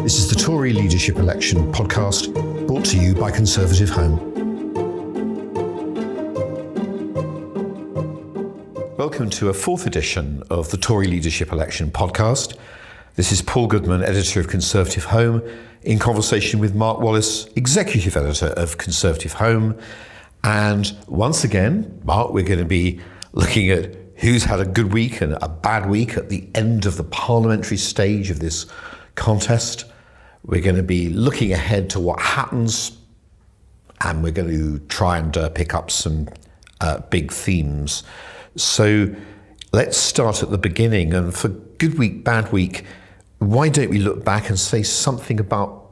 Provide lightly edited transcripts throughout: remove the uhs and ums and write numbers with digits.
This is the Tory Leadership Election podcast, brought to you by Conservative Home. Welcome to a fourth edition of the Tory Leadership Election podcast. This is Paul Goodman, editor of Conservative Home, in conversation with Mark Wallace, executive editor of Conservative Home. And once again, Mark, we're going to be looking at who's had a good week and a bad week at the end of the parliamentary stage of this contest. We're going to be looking ahead to what happens, and we're going to try and pick up some big themes. So let's start at the beginning. And for good week, bad week, why don't we look back and say something about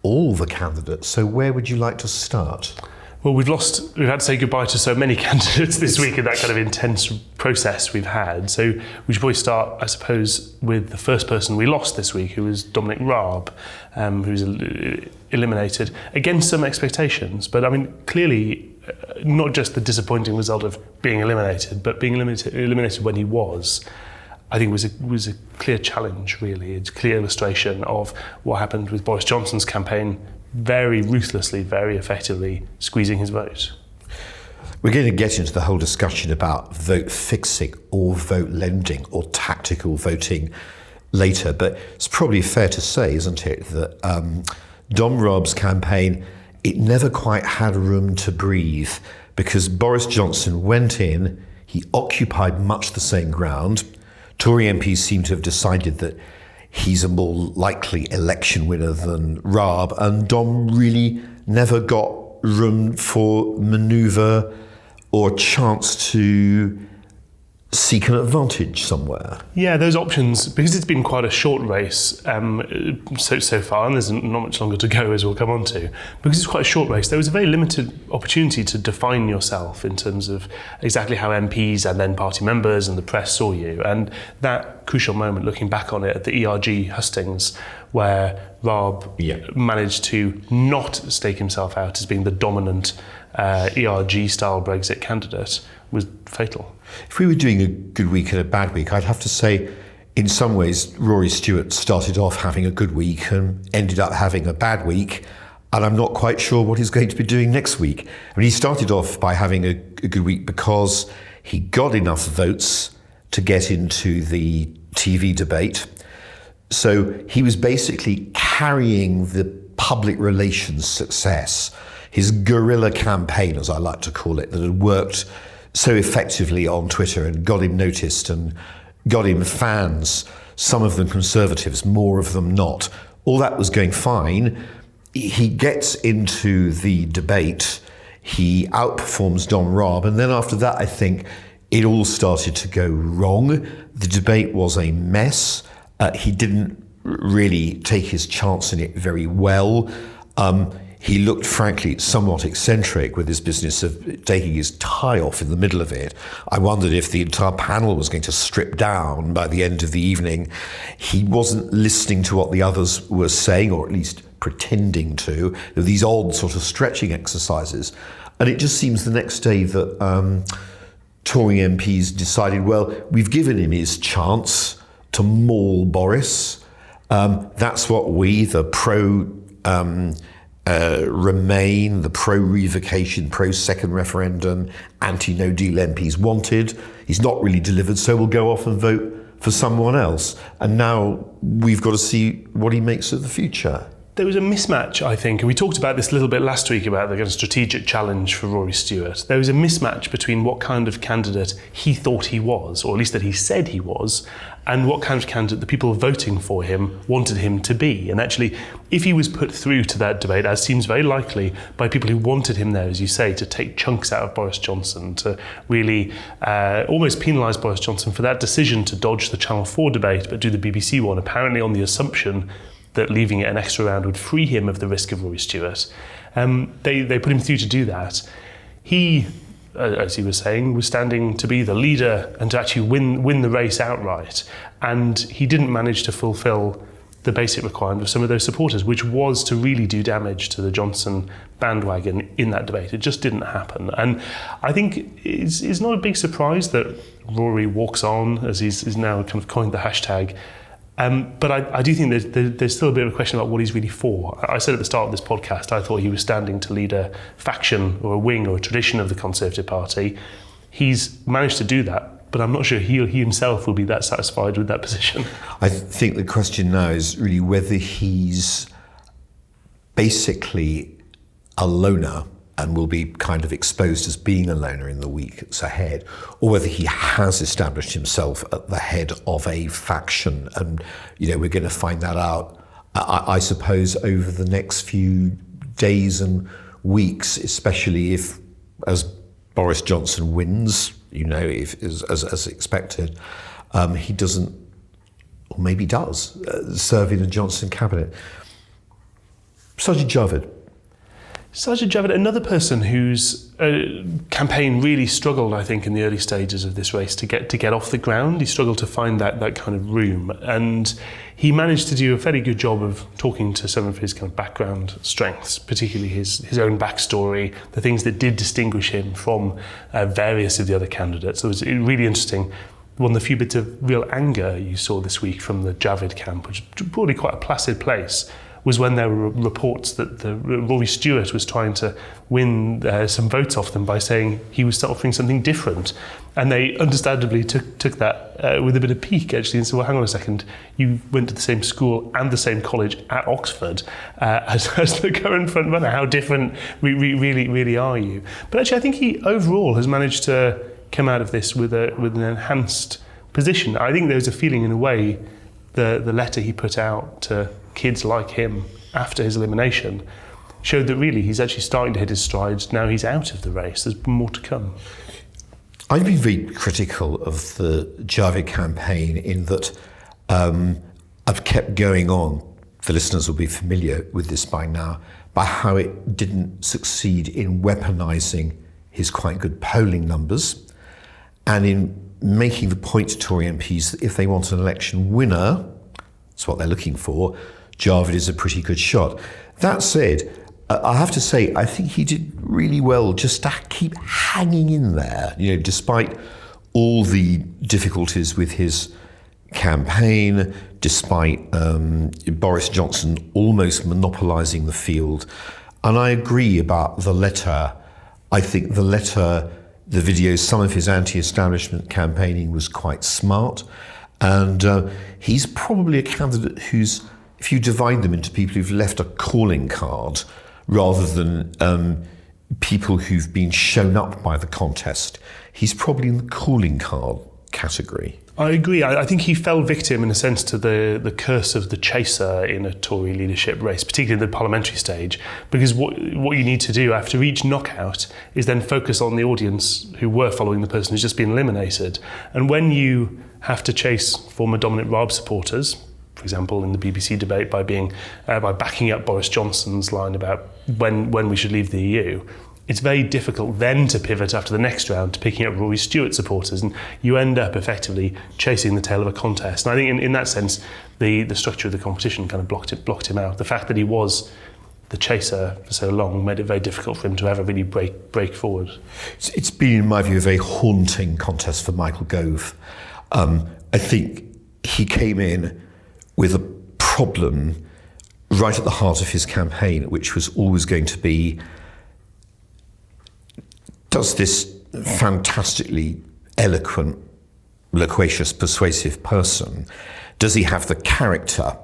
all the candidates? So where would you like to start? Well, we've had to say goodbye to so many candidates this week in that kind of intense process we've had. So we should probably start, I suppose, with the first person we lost this week, who was Dominic Raab, who was eliminated against some expectations. But I mean, clearly, not just the disappointing result of being eliminated, but being eliminated when he was, I think was a clear challenge, really. It's a clear illustration of what happened with Boris Johnson's campaign, very ruthlessly, very effectively squeezing his vote. We're going to get into the whole discussion about vote fixing or vote lending or tactical voting later, but it's probably fair to say, isn't it, that Dom Raab's campaign, it never quite had room to breathe, because Boris Johnson went in, he occupied much the same ground. Tory MPs seem to have decided that he's a more likely election winner than Raab, and Dom really never got room for manoeuvre or chance to seek an advantage somewhere. Yeah, those options, because it's been quite a short race so far, and there's not much longer to go, as we'll come on to. Because it's quite a short race, there was a very limited opportunity to define yourself in terms of exactly how MPs and then party members and the press saw you. And that crucial moment, looking back on it at the ERG hustings, where Raab managed to not stake himself out as being the dominant ERG-style Brexit candidate, was fatal. If we were doing a good week and a bad week, I'd have to say, in some ways, Rory Stewart started off having a good week and ended up having a bad week, and I'm not quite sure what he's going to be doing next week. I mean, he started off by having a good week because he got enough votes to get into the TV debate. So he was basically carrying the public relations success, his guerrilla campaign, as I like to call it, that had worked so effectively on Twitter and got him noticed and got him fans, some of them Conservatives, more of them not. All that was going fine. He gets into the debate, he outperforms Dom Raab, and then after that, I think it all started to go wrong. The debate was a mess. He didn't really take his chance in it very well. He looked, frankly, somewhat eccentric with his business of taking his tie off in the middle of it. I wondered if the entire panel was going to strip down by the end of the evening. He wasn't listening to what the others were saying, or at least pretending to. There were these odd sort of stretching exercises. And it just seems the next day that Tory MPs decided, well, we've given him his chance to maul Boris. That's what we, the Remain, the pro-revocation, pro-second referendum, anti-no deal MPs wanted. He's not really delivered, so we'll go off and vote for someone else. And now we've got to see what he makes of the future. There was a mismatch, I think, and we talked about this a little bit last week about the kind of strategic challenge for Rory Stewart. There was a mismatch between what kind of candidate he thought he was, or at least that he said he was, and what kind of candidate the people voting for him wanted him to be. And actually, if he was put through to that debate, as seems very likely, by people who wanted him there, as you say, to take chunks out of Boris Johnson, to really almost penalise Boris Johnson for that decision to dodge the Channel 4 debate but do the BBC one, apparently on the assumption that leaving it an extra round would free him of the risk of Rory Stewart. They put him through to do that. He, as he was saying, was standing to be the leader and to actually win the race outright. And he didn't manage to fulfil the basic requirement of some of those supporters, which was to really do damage to the Johnson bandwagon in that debate. It just didn't happen. And I think it's not a big surprise that Rory walks on, as he's now kind of coined the hashtag, But I do think there's still a bit of a question about what he's really for. I said at the start of this podcast, I thought he was standing to lead a faction or a wing or a tradition of the Conservative Party. He's managed to do that, but I'm not sure he himself will be that satisfied with that position. I think the question now is really whether he's basically a loner and will be kind of exposed as being a loner in the weeks ahead, or whether he has established himself at the head of a faction. And, we're going to find that out, I suppose, over the next few days and weeks, especially if, as Boris Johnson wins, if as expected, he doesn't, or maybe does, serve in a Johnson cabinet. Sajid Javid, another person whose campaign really struggled, I think, in the early stages of this race to get off the ground. He struggled to find that kind of room, and he managed to do a fairly good job of talking to some of his kind of background strengths, particularly his own backstory, the things that did distinguish him from various of the other candidates. It was really interesting. One of the few bits of real anger you saw this week from the Javid camp, which is broadly quite a placid place, was when there were reports that Rory Stewart was trying to win some votes off them by saying he was offering something different. And they understandably took that with a bit of pique, actually, and said, well, hang on a second, you went to the same school and the same college at Oxford as the current front runner. How different really are you? But actually, I think he overall has managed to come out of this with an enhanced position. I think there's a feeling, in a way, the letter he put out to kids like him after his elimination showed that really he's actually starting to hit his strides. Now he's out of the race. There's more to come. I've been very critical of the Javid campaign in that I've kept going on, the listeners will be familiar with this by now, by how it didn't succeed in weaponising his quite good polling numbers and in making the point to Tory MPs that if they want an election winner, that's what they're looking for, Javid is a pretty good shot. That said, I have to say, I think he did really well just to keep hanging in there, despite all the difficulties with his campaign, despite Boris Johnson almost monopolising the field. And I agree about the letter. I think the letter, the videos, some of his anti-establishment campaigning was quite smart. And he's probably a candidate who's, if you divide them into people who've left a calling card rather than people who've been shown up by the contest, he's probably in the calling card category. I agree. I think he fell victim, in a sense, to the curse of the chaser in a Tory leadership race, particularly in the parliamentary stage, because what you need to do after each knockout is then focus on the audience who were following the person who's just been eliminated. And when you have to chase former Dominic Raab supporters, for example, in the BBC debate by backing up Boris Johnson's line about when we should leave the EU, it's very difficult then to pivot after the next round to picking up Rory Stewart supporters, and you end up effectively chasing the tail of a contest. And I think in that sense, the structure of the competition kind of blocked him out. The fact that he was the chaser for so long made it very difficult for him to ever really break forward. It's been, in my view, a very haunting contest for Michael Gove. I think he came in with a problem right at the heart of his campaign, which was always going to be, does this fantastically eloquent, loquacious, persuasive person, does he have the character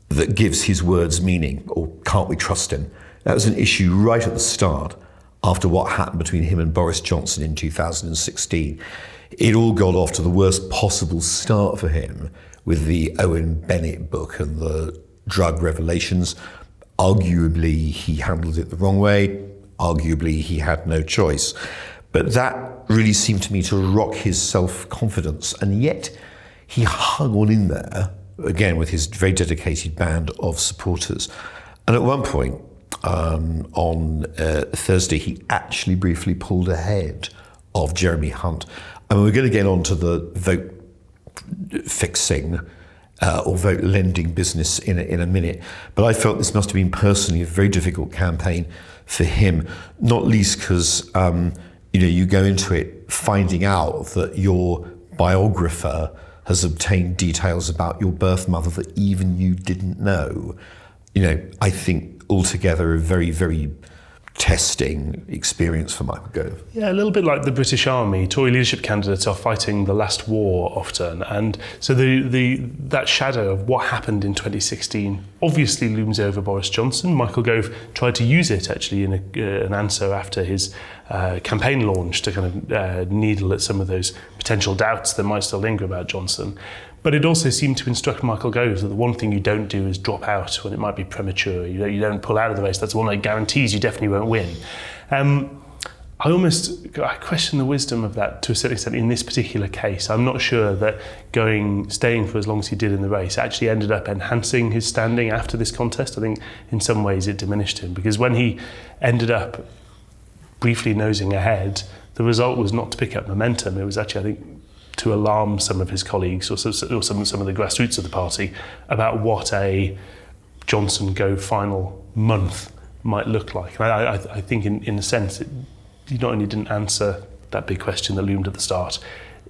that gives his words meaning, or can't we trust him? That was an issue right at the start after what happened between him and Boris Johnson in 2016. It all got off to the worst possible start for him with the Owen Bennett book and the drug revelations. Arguably, he handled it the wrong way. Arguably, he had no choice. But that really seemed to me to rock his self-confidence. And yet, he hung on in there, again, with his very dedicated band of supporters. And at one point, on Thursday, he actually briefly pulled ahead of Jeremy Hunt. And we're going to get on to the vote fixing or vote lending business in a minute. But I felt this must have been personally a very difficult campaign for him, not least because you go into it finding out that your biographer has obtained details about your birth mother that even you didn't know. I think altogether a very, very testing experience for Michael Gove. Yeah, a little bit like the British Army. Tory leadership candidates are fighting the last war often, and so that shadow of what happened in 2016 obviously looms over Boris Johnson. Michael Gove tried to use it actually in an answer after his campaign launch to kind of needle at some of those potential doubts that might still linger about Johnson. But it also seemed to instruct Michael Gove that the one thing you don't do is drop out when it might be premature. You don't pull out of the race. That's one that guarantees you definitely won't win. I question the wisdom of that to a certain extent in this particular case. I'm not sure that staying for as long as he did in the race actually ended up enhancing his standing after this contest. I think in some ways it diminished him, because when he ended up briefly nosing ahead, the result was not to pick up momentum. It was actually, I think, to alarm some of his colleagues or some of the grassroots of the party about what a Johnson Gove final month might look like. And I think in a sense, he not only didn't answer that big question that loomed at the start,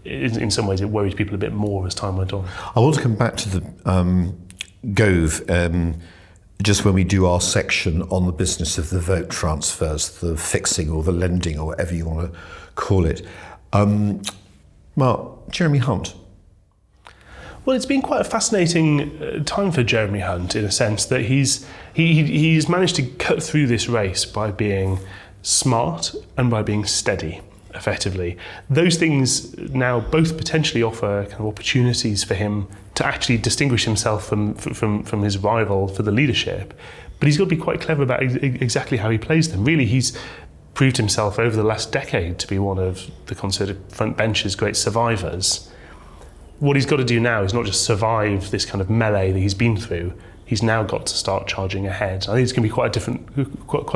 in some ways it worried people a bit more as time went on. I want to come back to the Gove just when we do our section on the business of the vote transfers, the fixing or the lending or whatever you want to call it. Mark, Jeremy Hunt. Well, it's been quite a fascinating time for Jeremy Hunt in a sense that he's managed to cut through this race by being smart and by being steady, effectively. Those things now both potentially offer kind of opportunities for him to actually distinguish himself from his rival for the leadership. But he's got to be quite clever about exactly how he plays them. Really, he's proved himself over the last decade to be one of the Conservative front bench's great survivors. What he's got to do now is not just survive this kind of melee that he's been through. He's now got to start charging ahead. I think it's going to be quite a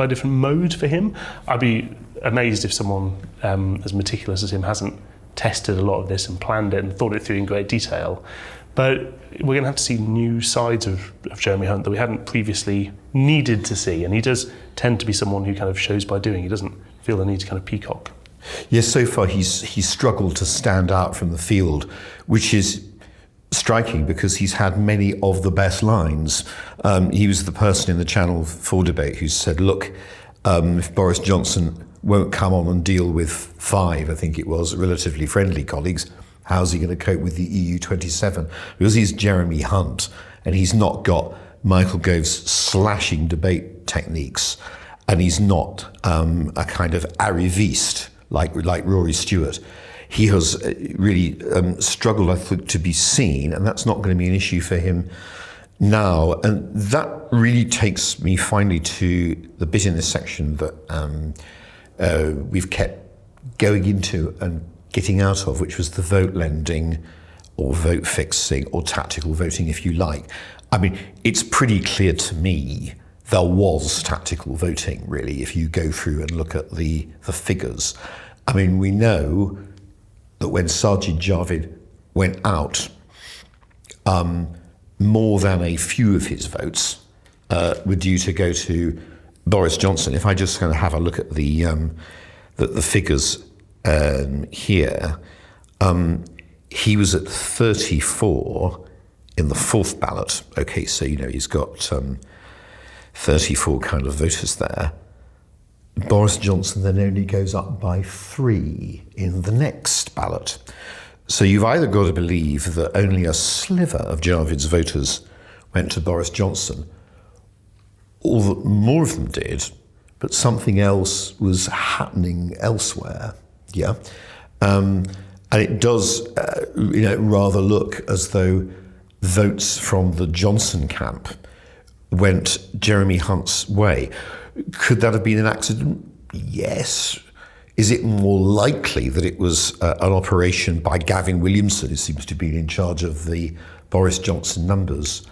different mode for him. I'd be amazed if someone as meticulous as him hasn't tested a lot of this and planned it and thought it through in great detail. But we're going to have to see new sides of Jeremy Hunt that we hadn't previously needed to see. And he does tend to be someone who kind of shows by doing. He doesn't feel the need to kind of peacock. Yes, so far he's struggled to stand out from the field, which is striking because he's had many of the best lines. He was the person in the Channel 4 debate who said, look, if Boris Johnson won't come on and deal with 5, I think it was, relatively friendly colleagues, how's he going to cope with the EU27? Because he's Jeremy Hunt and he's not got Michael Gove's slashing debate techniques, and he's not a kind of arriviste like Rory Stewart. He has really struggled, I think, to be seen, and that's not going to be an issue for him now. And that really takes me finally to the bit in this section that we've kept going into and getting out of, which was the vote lending or vote fixing or tactical voting, if you like. I mean, it's pretty clear to me there was tactical voting, really, if you go through and look at the figures. I mean, we know that when Sajid Javid went out, more than a few of his votes were due to go to Boris Johnson. If I just kind of have a look at the figures here, he was at 34 in the fourth ballot. Okay, so he's got 34 kind of voters there. Boris Johnson then only goes up by 3 in the next ballot. So you've either got to believe that only a sliver of Javid's voters went to Boris Johnson, or that more of them did, but something else was happening elsewhere. Yeah, and it does, rather look as though votes from the Johnson camp went Jeremy Hunt's way. Could that have been an accident? Yes. Is it more likely that it was an operation by Gavin Williamson, who seems to be in charge of the Boris Johnson numbers?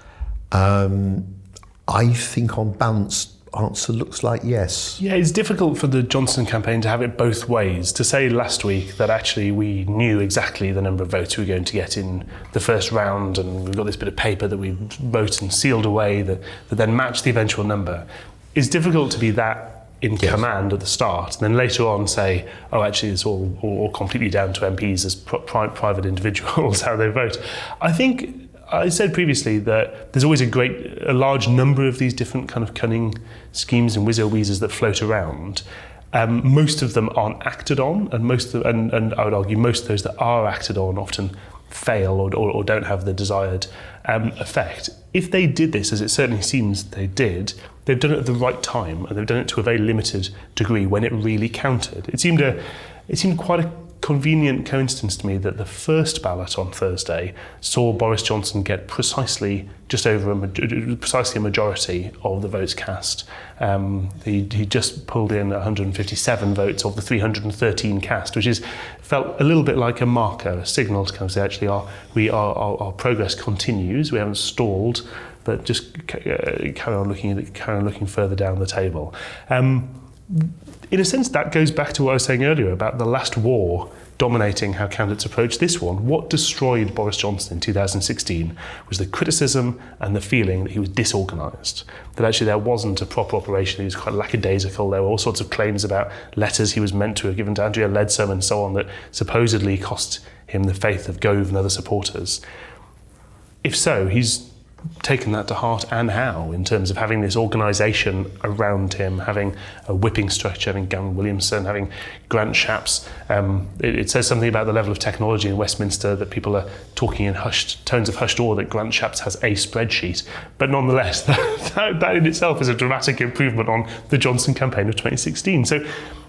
I think on balance, answer looks like yes. Yeah, it's difficult for the Johnson campaign to have it both ways. To say last week that actually we knew exactly the number of votes we were going to get in the first round, and we've got this bit of paper that we wrote and sealed away that then matched the eventual number, is difficult to be that in command at the start, and then later on say, oh, actually, it's all completely down to MPs as private individuals, how they vote. I think I said previously that there's always a large number of these different kind of cunning schemes and whizzer-weezers that float around. Most of them aren't acted on, and I would argue most of those that are acted on often fail or don't have the desired effect. If they did this, as it certainly seems they did, they've done it at the right time, and they've done it to a very limited degree when it really counted. It seemed quite a convenient coincidence to me that the first ballot on Thursday saw Boris Johnson get precisely a majority of the votes cast. He just pulled in 157 votes of the 313 cast, which felt a little bit like a marker, a signal to kind of say, actually, our progress continues. We haven't stalled, but just carry on looking further down the table. In a sense, that goes back to what I was saying earlier about the last war dominating how candidates approach this one. What destroyed Boris Johnson in 2016 was the criticism and the feeling that he was disorganised, that actually there wasn't a proper operation, he was quite lackadaisical, there were all sorts of claims about letters he was meant to have given to Andrea Leadsom and so on that supposedly cost him the faith of Gove and other supporters. If so, he's taken that to heart, and how, in terms of having this organisation around him, having a whipping structure, having Gavin Williamson, having Grant Shapps. It says something about the level of technology in Westminster that people are talking in tones of hushed awe that Grant Shapps has a spreadsheet. But nonetheless, that in itself is a dramatic improvement on the Johnson campaign of 2016. So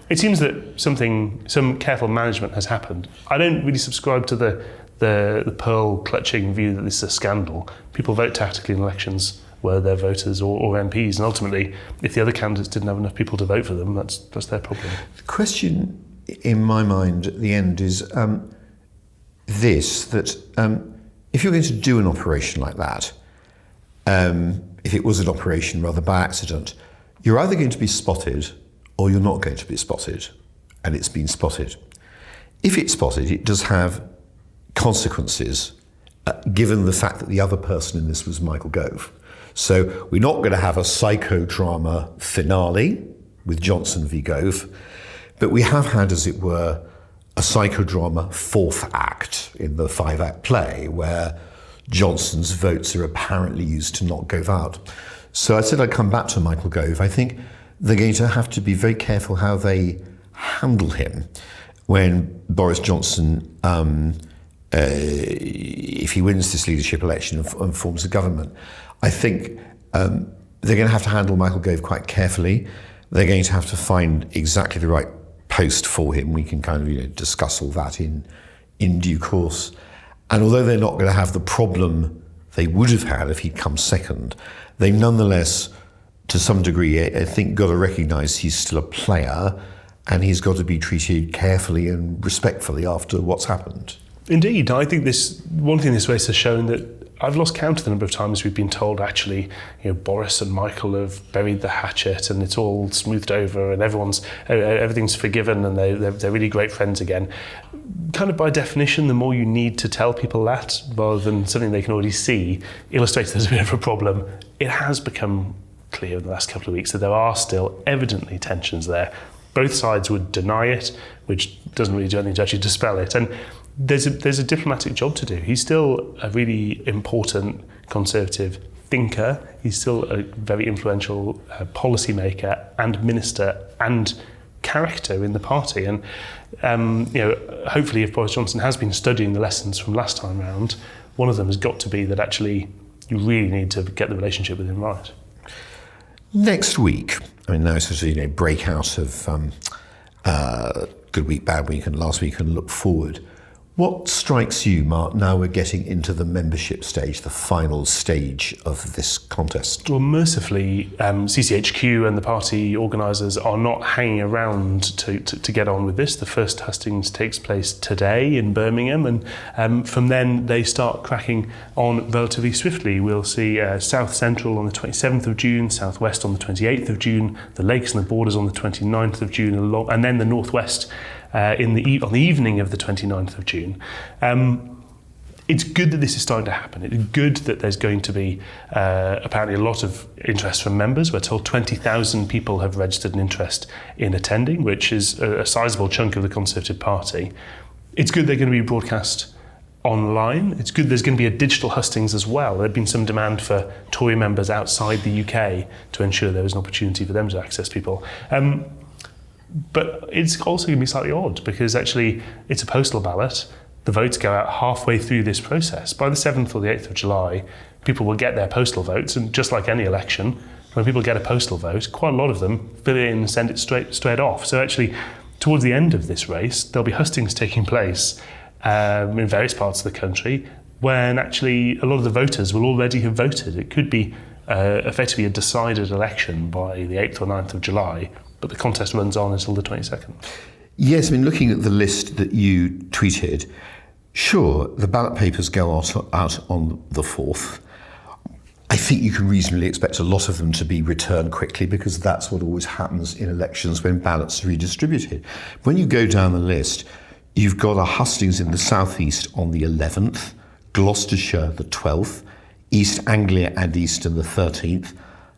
it seems that some careful management has happened. I don't really subscribe to the pearl-clutching view that this is a scandal. People vote tactically in elections, whether they're voters or MPs, and ultimately, if the other candidates didn't have enough people to vote for them, that's their problem. The question in my mind at the end is that if you're going to do an operation like that, if it was an operation rather by accident, you're either going to be spotted or you're not going to be spotted, and it's been spotted. If it's spotted, it does have consequences, given the fact that the other person in this was Michael Gove. So we're not going to have a psychodrama finale with Johnson v Gove, but we have had, as it were, a psychodrama fourth act in the 5-act play where Johnson's votes are apparently used to knock Gove out. So I said I'd come back to Michael Gove. I think they're going to have to be very careful how they handle him when Boris Johnson if he wins this leadership election and forms a government. I think they're going to have to handle Michael Gove quite carefully. They're going to have to find exactly the right post for him. We can kind of discuss all that in due course. And although they're not going to have the problem they would have had if he'd come second, they nonetheless, to some degree, I think, got to recognise he's still a player and he's got to be treated carefully and respectfully after what's happened. Indeed, I think one thing this race has shown that I've lost count of the number of times we've been told actually, Boris and Michael have buried the hatchet and it's all smoothed over and everything's forgiven and they're really great friends again. Kind of by definition, the more you need to tell people that rather than something they can already see illustrates there's a bit of a problem. It has become clear in the last couple of weeks that there are still evidently tensions there. Both sides would deny it, which doesn't really do anything to actually dispel it. And there's a diplomatic job to do. He's still a really important Conservative thinker. He's still a very influential policy maker and minister and character in the party. And hopefully, if Boris Johnson has been studying the lessons from last time round, one of them has got to be that actually you really need to get the relationship with him right. Next week, now sort of break out of good week, bad week, and last week, and look forward. What strikes you, Mark, now we're getting into the membership stage, the final stage of this contest? Well, mercifully, CCHQ and the party organisers are not hanging around to get on with this. The first hustings takes place today in Birmingham, and from then they start cracking on relatively swiftly. We'll see South Central on the 27th of June, South West on the 28th of June, the Lakes and the Borders on the 29th of June, and then the North West on the evening of the 29th of June. It's good that this is starting to happen. It's good that there's going to be apparently a lot of interest from members. We're told 20,000 people have registered an interest in attending, which is a sizable chunk of the Conservative Party. It's good they're going to be broadcast online. It's good there's going to be a digital hustings as well. There'd been some demand for Tory members outside the UK to ensure there was an opportunity for them to access people. But it's also going to be slightly odd because actually it's a postal ballot. The votes go out halfway through this process. By the 7th or the 8th of July, people will get their postal votes, and just like any election, when people get a postal vote, quite a lot of them fill it in and send it straight off. So actually, towards the end of this race, there'll be hustings taking place in various parts of the country when actually a lot of the voters will already have voted. It could be effectively a decided election by the 8th or 9th of July, but the contest runs on until the 22nd. Yes, I mean, looking at the list that you tweeted, sure, the ballot papers go out on the 4th. I think you can reasonably expect a lot of them to be returned quickly because that's what always happens in elections when ballots are redistributed. When you go down the list, you've got a hustings in the southeast on the 11th, Gloucestershire the 12th, East Anglia and Eastern the 13th,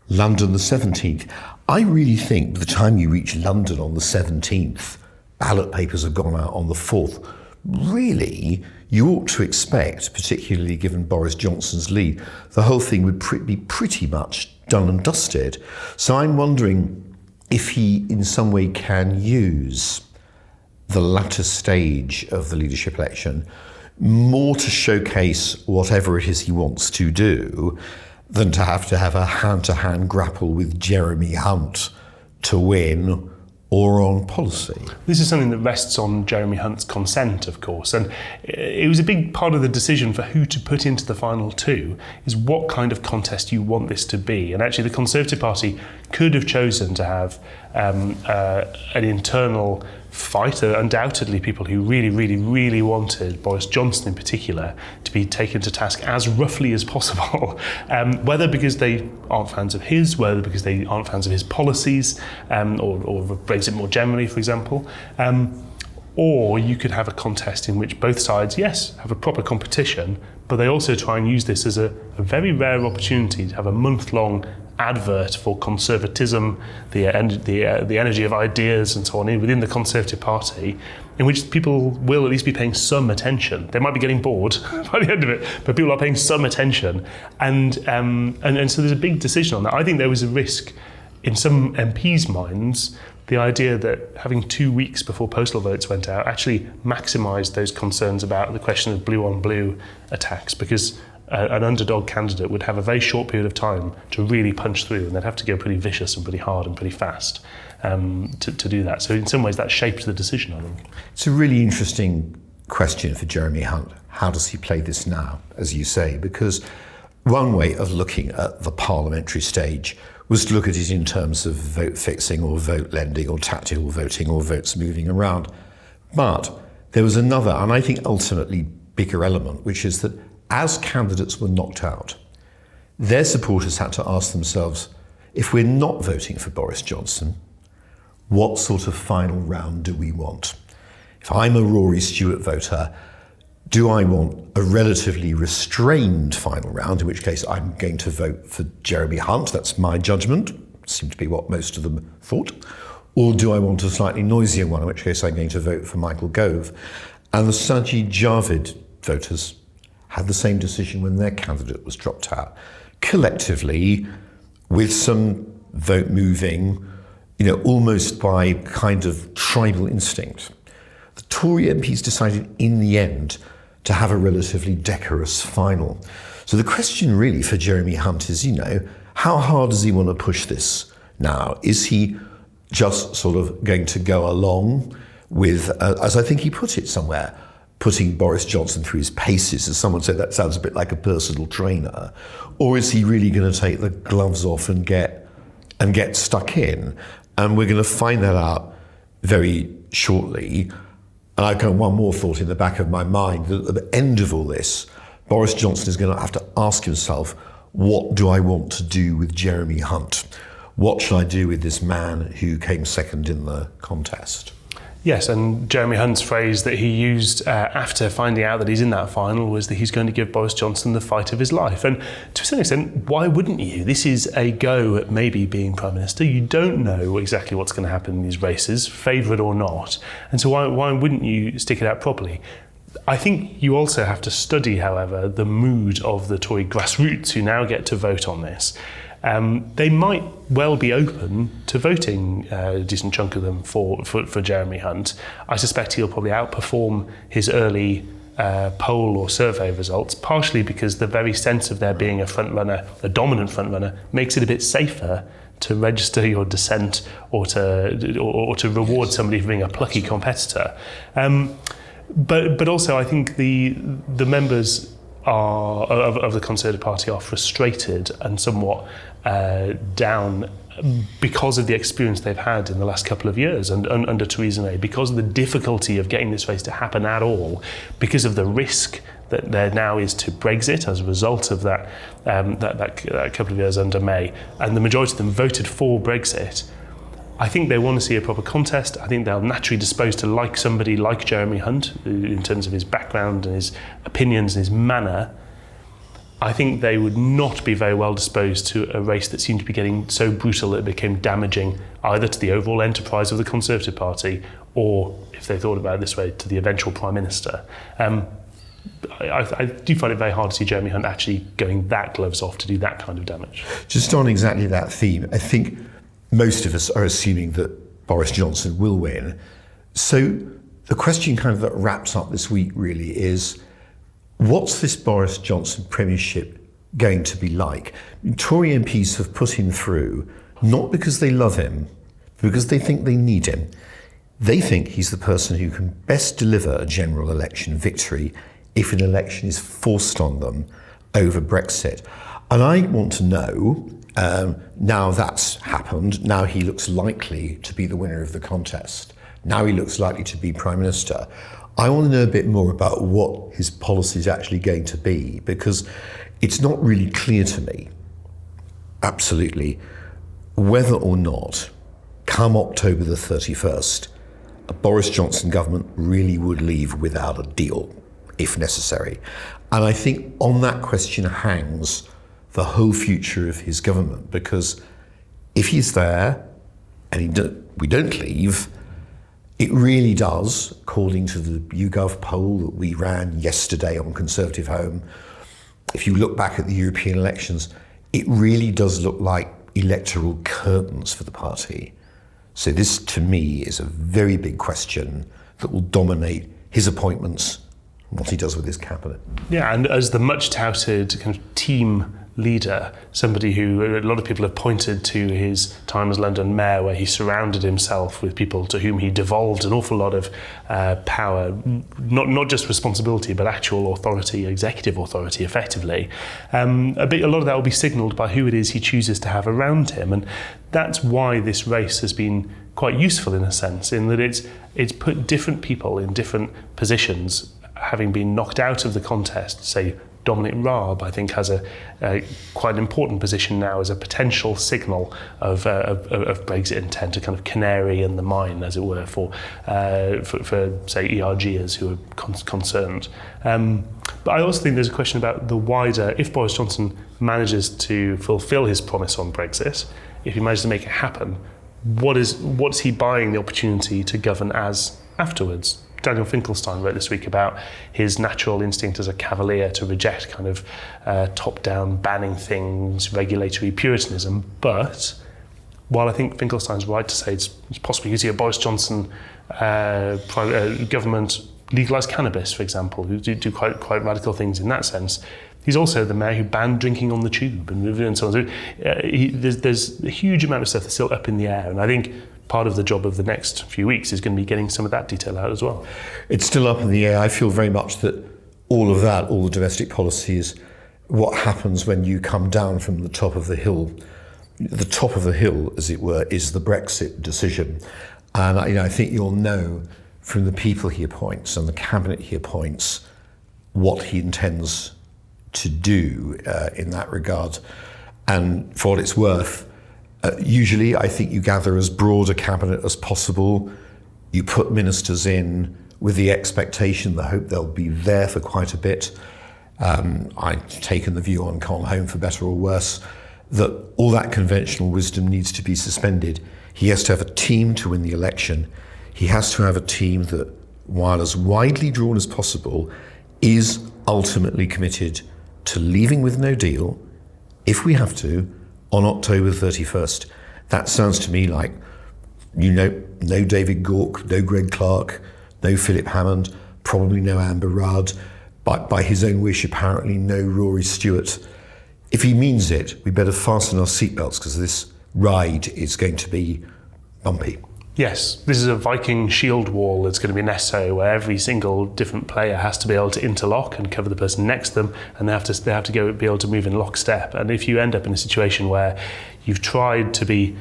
London the 17th. I really think by the time you reach London on the 17th, ballot papers have gone out on the 4th. Really, you ought to expect, particularly given Boris Johnson's lead, the whole thing would be pretty much done and dusted. So I'm wondering if he in some way can use the latter stage of the leadership election more to showcase whatever it is he wants to do than to have a hand-to-hand grapple with Jeremy Hunt to win or on policy. This is something that rests on Jeremy Hunt's consent, of course, and it was a big part of the decision for who to put into the final two is what kind of contest you want this to be. And actually the Conservative Party could have chosen to have an internal fight. Undoubtedly people who really wanted Boris Johnson in particular to be taken to task as roughly as possible, whether because they aren't fans of his, whether because they aren't fans of his policies, or Brexit more generally, for example. Or you could have a contest in which both sides, yes, have a proper competition, but they also try and use this as a very rare opportunity to have a month-long advert for conservatism, the energy of ideas and so on within the Conservative Party, in which people will at least be paying some attention. They might be getting bored by the end of it, but people are paying some attention. And so there's a big decision on that. I think there was a risk in some MPs' minds, the idea that having 2 weeks before postal votes went out actually maximised those concerns about the question of blue on blue attacks, because an underdog candidate would have a very short period of time to really punch through, and they'd have to go pretty vicious and pretty hard and pretty fast to do that. So in some ways that shaped the decision, I think. It's a really interesting question for Jeremy Hunt. How does he play this now, as you say? Because one way of looking at the parliamentary stage was to look at it in terms of vote fixing or vote lending or tactical voting or votes moving around. But there was another, and I think ultimately bigger element, which is that as candidates were knocked out, their supporters had to ask themselves, if we're not voting for Boris Johnson, what sort of final round do we want? If I'm a Rory Stewart voter, do I want a relatively restrained final round, in which case I'm going to vote for Jeremy Hunt, that's my judgment, seemed to be what most of them thought, or do I want a slightly noisier one, in which case I'm going to vote for Michael Gove? And the Sajid Javid voters had the same decision when their candidate was dropped out. Collectively, with some vote moving, almost by kind of tribal instinct, the Tory MPs decided in the end to have a relatively decorous final. So the question really for Jeremy Hunt is, how hard does he want to push this now? Is he just sort of going to go along with, as I think he put it somewhere, putting Boris Johnson through his paces, as someone said, that sounds a bit like a personal trainer, or is he really going to take the gloves off and get stuck in? And we're going to find that out very shortly. And I've got one more thought in the back of my mind, that at the end of all this, Boris Johnson is going to have to ask himself, what do I want to do with Jeremy Hunt? What should I do with this man who came second in the contest? Yes, and Jeremy Hunt's phrase that he used after finding out that he's in that final was that he's going to give Boris Johnson the fight of his life. And to a certain extent, why wouldn't you? This is a go at maybe being Prime Minister. You don't know exactly what's going to happen in these races, favourite or not. And so why wouldn't you stick it out properly? I think you also have to study, however, the mood of the Tory grassroots who now get to vote on this. They might well be open to voting a decent chunk of them for Jeremy Hunt. I suspect he'll probably outperform his early poll or survey results, partially because the very sense of there being a frontrunner, a dominant frontrunner, makes it a bit safer to register your dissent or to reward somebody for being a plucky competitor. But also, I think the members of the Conservative Party are frustrated and somewhat down because of the experience they've had in the last couple of years and under Theresa May, because of the difficulty of getting this race to happen at all, because of the risk that there now is to Brexit as a result of that couple of years under May, and the majority of them voted for Brexit. I think they want to see a proper contest. I think they're naturally disposed to like somebody like Jeremy Hunt in terms of his background and his opinions and his manner. I think they would not be very well disposed to a race that seemed to be getting so brutal that it became damaging either to the overall enterprise of the Conservative Party or, if they thought about it this way, to the eventual Prime Minister. I do find it very hard to see Jeremy Hunt actually going that gloves off to do that kind of damage. Just on exactly that theme, I think most of us are assuming that Boris Johnson will win. So the question kind of that wraps up this week really is, what's this Boris Johnson premiership going to be like? Tory MPs have put him through, not because they love him, but because they think they need him. They think he's the person who can best deliver a general election victory if an election is forced on them over Brexit. And I want to know, now that's happened, now he looks likely to be the winner of the contest, now he looks likely to be Prime Minister, I want to know a bit more about what his policy is actually going to be, because it's not really clear to me, absolutely, whether or not, come October the 31st, a Boris Johnson government really would leave without a deal, if necessary. And I think on that question hangs the whole future of his government, because if he's there and we don't leave, it really does, according to the YouGov poll that we ran yesterday on Conservative Home, if you look back at the European elections, it really does look like electoral curtains for the party. So this, to me, is a very big question that will dominate his appointments and what he does with his cabinet. Yeah, and as the much touted kind of team leader, somebody who a lot of people have pointed to his time as London mayor, where he surrounded himself with people to whom he devolved an awful lot of power, not just responsibility, but actual authority, executive authority, effectively. A lot of that will be signalled by who it is he chooses to have around him, and that's why this race has been quite useful in a sense, in that it's put different people in different positions, having been knocked out of the contest. Say Dominic Raab, I think, has a quite an important position now as a potential signal of Brexit intent, a kind of canary in the mine, as it were, for say ERGers who are concerned. But I also think there's a question about the wider, if Boris Johnson manages to fulfil his promise on Brexit, if he manages to make it happen, what's he buying the opportunity to govern as afterwards? Daniel Finkelstein wrote this week about his natural instinct as a cavalier to reject kind of top-down banning things, regulatory puritanism. But while I think Finkelstein's right to say it's possible you see a Boris Johnson government legalise cannabis, for example, who do quite radical things in that sense, he's also the mayor who banned drinking on the tube and so on. So, there's a huge amount of stuff that's still up in the air, and I think part of the job of the next few weeks is going to be getting some of that detail out as well. It's still up in the air. I feel very much that all of that, all the domestic policy, is what happens when you come down from the top of the hill. The top of the hill, as it were, is the Brexit decision. And I think you'll know from the people he appoints and the cabinet he appoints what he intends to do in that regard. And for what it's worth, usually I think you gather as broad a cabinet as possible You put ministers in with the expectation, the hope they'll be there for quite a bit. I've taken the view on Come Home for better or worse, that all that conventional wisdom needs to be suspended. He has to have a team to win the election. He has to have a team that, while as widely drawn as possible, is ultimately committed to leaving with no deal, if we have to, on October 31st. That sounds to me like, no David Gauke, no Greg Clark, no Philip Hammond, probably no Amber Rudd, by his own wish, apparently no Rory Stewart. If he means it, we better fasten our seatbelts because this ride is going to be bumpy. Yes, this is a Viking shield wall that's going to be necessary, where every single different player has to be able to interlock and cover the person next to them, and they have to be able to move in lockstep. And if you end up in a situation where you've tried to be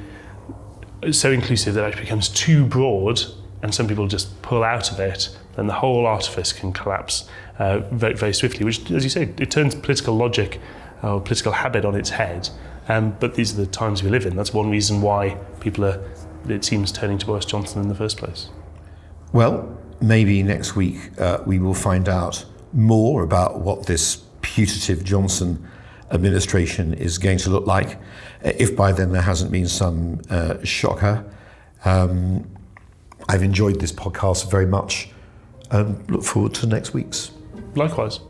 so inclusive that it becomes too broad, and some people just pull out of it, then the whole artifice can collapse very, very swiftly. Which, as you say, it turns political logic or political habit on its head. But these are the times we live in. That's one reason why people are, it seems, turning to Boris Johnson in the first place. Well, maybe next week we will find out more about what this putative Johnson administration is going to look like, if by then there hasn't been some shocker. I've enjoyed this podcast very much and look forward to next week's. Likewise.